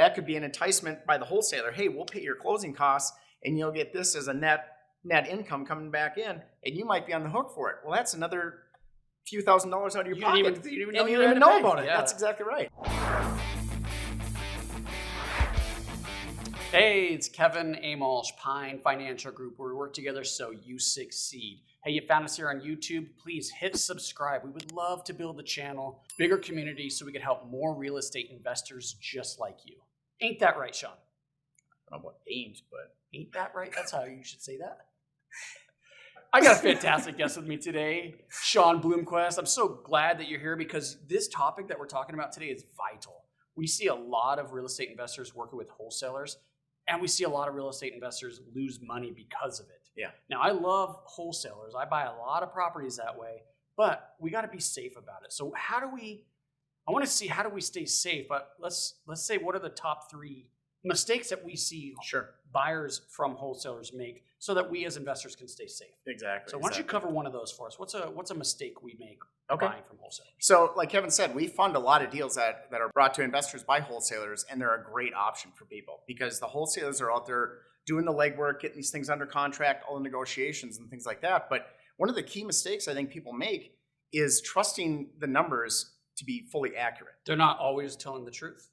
that could be an enticement by the wholesaler. Hey, we'll pay your closing costs and you'll get this as a net income coming back in, and you might be on the hook for it. Well, that's another few $1,000s out of your pocket. You didn't even know about it. Yeah. That's exactly right. Hey, it's Kevin Amolsch, Pine Financial Group, where we work together so you succeed. Hey, you found us here on YouTube. Please hit subscribe. We would love to build the channel, bigger community, so we could help more real estate investors just like you. Ain't that right, Sean? I don't know what ain't, but ain't that right? That's how you should say that. I got a fantastic guest with me today, Sean Bloomquist. I'm so glad that you're here because this topic that we're talking about today is vital. We see a lot of real estate investors working with wholesalers, and we see a lot of real estate investors lose money because of it. Yeah. Now, I love wholesalers. I buy a lot of properties that way, but we got to be safe about it. So I want to see how do we stay safe, but let's say what are the top 3 mistakes that we see buyers from wholesalers make so that we as investors can stay safe. Exactly. So why don't you cover one of those for us? What's a mistake we make buying from wholesalers? So like Kevin said, we fund a lot of deals that are brought to investors by wholesalers, and they're a great option for people because the wholesalers are out there doing the legwork, getting these things under contract, all the negotiations and things like that. But one of the key mistakes I think people make is trusting the numbers to be fully accurate. They're not always telling the truth?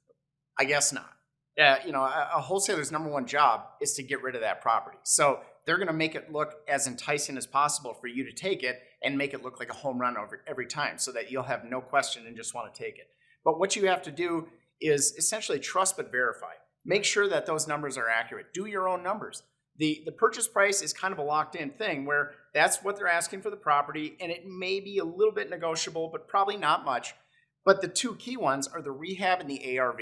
I guess not. Yeah, a wholesaler's number one job is to get rid of that property. So they're going to make it look as enticing as possible for you to take it and make it look like a home run every time so that you'll have no question and just want to take it. But what you have to do is essentially trust but verify. Make sure that those numbers are accurate. Do your own numbers. The purchase price is kind of a locked-in thing where that's what they're asking for the property, and it may be a little bit negotiable, but probably not much. But the 2 key ones are the rehab and the ARV.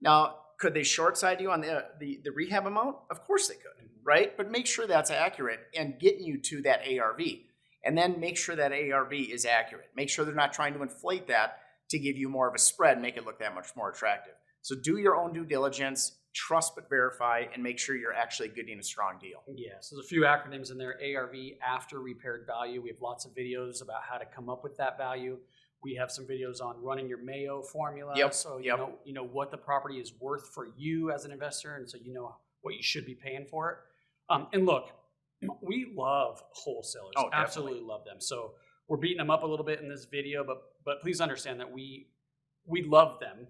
Now, could they short side you on the rehab amount? Of course they could, right? But make sure that's accurate and getting you to that ARV. And then make sure that ARV is accurate. Make sure they're not trying to inflate that to give you more of a spread, make it look that much more attractive. So do your own due diligence, trust but verify, and make sure you're actually getting a strong deal. Yeah, so there's a few acronyms in there. ARV, after repaired value. We have lots of videos about how to come up with that value. We have some videos on running your Mayo formula. So you know what the property is worth for you as an investor, and so you know what you should be paying for it. And look, we love wholesalers. Oh, absolutely love them. So we're beating them up a little bit in this video, but please understand that we love them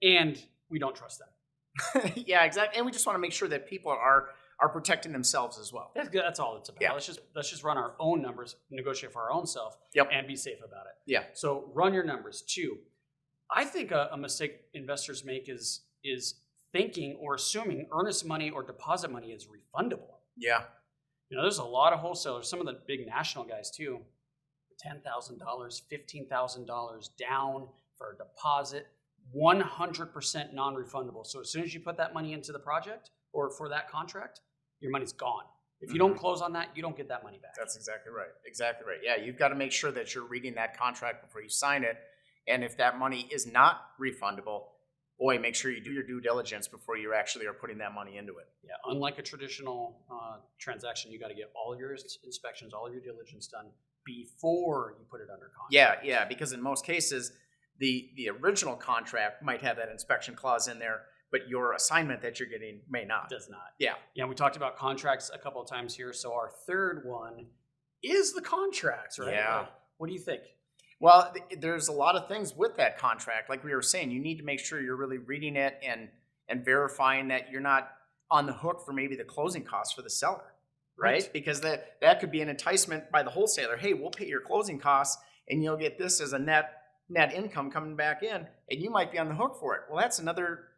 and we don't trust them. Yeah, exactly. And we just want to make sure that people are protecting themselves as well. That's good. That's all it's about. Yeah. Let's just run our own numbers, negotiate for our own self, and be safe about it. Yeah. So run your numbers. 2, I think a mistake investors make is thinking or assuming earnest money or deposit money is refundable. Yeah. There's a lot of wholesalers, some of the big national guys too, $10,000, $15,000 down for a deposit, 100% non-refundable. So as soon as you put that money into the project or for that contract, your money's gone. If you don't close on that, you don't get that money back. That's exactly right. Exactly right. Yeah, you've got to make sure that you're reading that contract before you sign it. And if that money is not refundable, boy, make sure you do your due diligence before you actually are putting that money into it. Yeah, unlike a traditional transaction, you got to get all of your inspections, all of your diligence done before you put it under contract. Yeah, because in most cases, the original contract might have that inspection clause in there, but your assignment that you're getting may not. Does not. Yeah. Yeah, we talked about contracts a couple of times here. So our third one is the contracts, right? Yeah. What do you think? Well, there's a lot of things with that contract. Like we were saying, you need to make sure you're really reading it and verifying that you're not on the hook for maybe the closing costs for the seller, right? Because that could be an enticement by the wholesaler. Hey, we'll pay your closing costs and you'll get this as a net income coming back in, and you might be on the hook for it. Well, that's another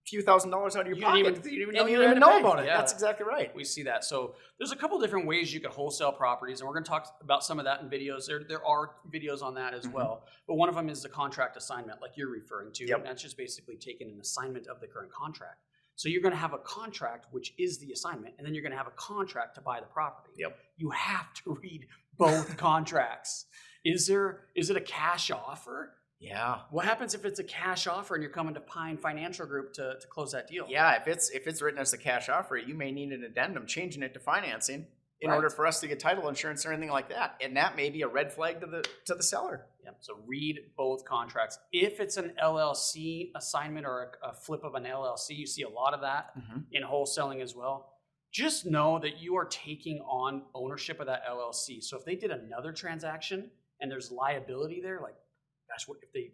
few $1,000s out of your pocket. You didn't even know about it. Yeah. That's exactly right. We see that. So there's a couple different ways you could wholesale properties, and we're going to talk about some of that in videos. There are videos on that as well. But one of them is the contract assignment, like you're referring to. And that's just basically taking an assignment of the current contract. So you're going to have a contract, which is the assignment, and then you're going to have a contract to buy the property. You have to read both contracts. Is it a cash offer? Yeah. What happens if it's a cash offer and you're coming to Pine Financial Group to close that deal? Yeah, if it's written as a cash offer, you may need an addendum changing it to financing. in order for us to get title insurance or anything like that. And that may be a red flag to the seller. Yeah. So read both contracts. If it's an LLC assignment or a flip of an LLC, you see a lot of that in wholesaling as well. Just know that you are taking on ownership of that LLC. So if they did another transaction and there's liability there, like, gosh, what if they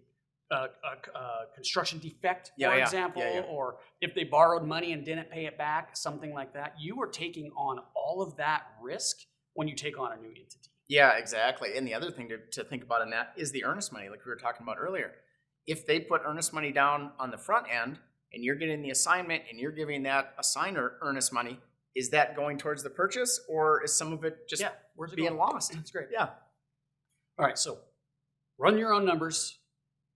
construction defect, for example, or if they borrowed money and didn't pay it back, something like that, you are taking on all of that risk when you take on a new entity. Yeah, exactly. And the other thing to think about in that is the earnest money, like we were talking about earlier. If they put earnest money down on the front end and you're getting the assignment and you're giving that assigner earnest money, is that going towards the purchase, or is some of it just being lost? That's great. Yeah. All right. So run your own numbers.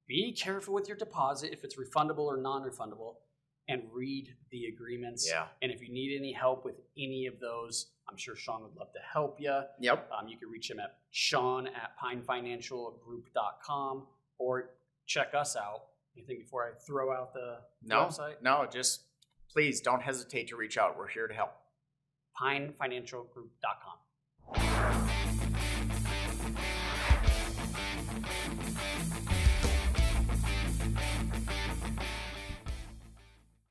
Be careful with your deposit if it's refundable or non-refundable, and read the agreements. Yeah. And if you need any help with any of those, I'm sure Sean would love to help you. Yep. You can reach him at sean@pinefinancialgroup.com, or check us out. Anything before I throw out the website? No, just please don't hesitate to reach out. We're here to help. pinefinancialgroup.com.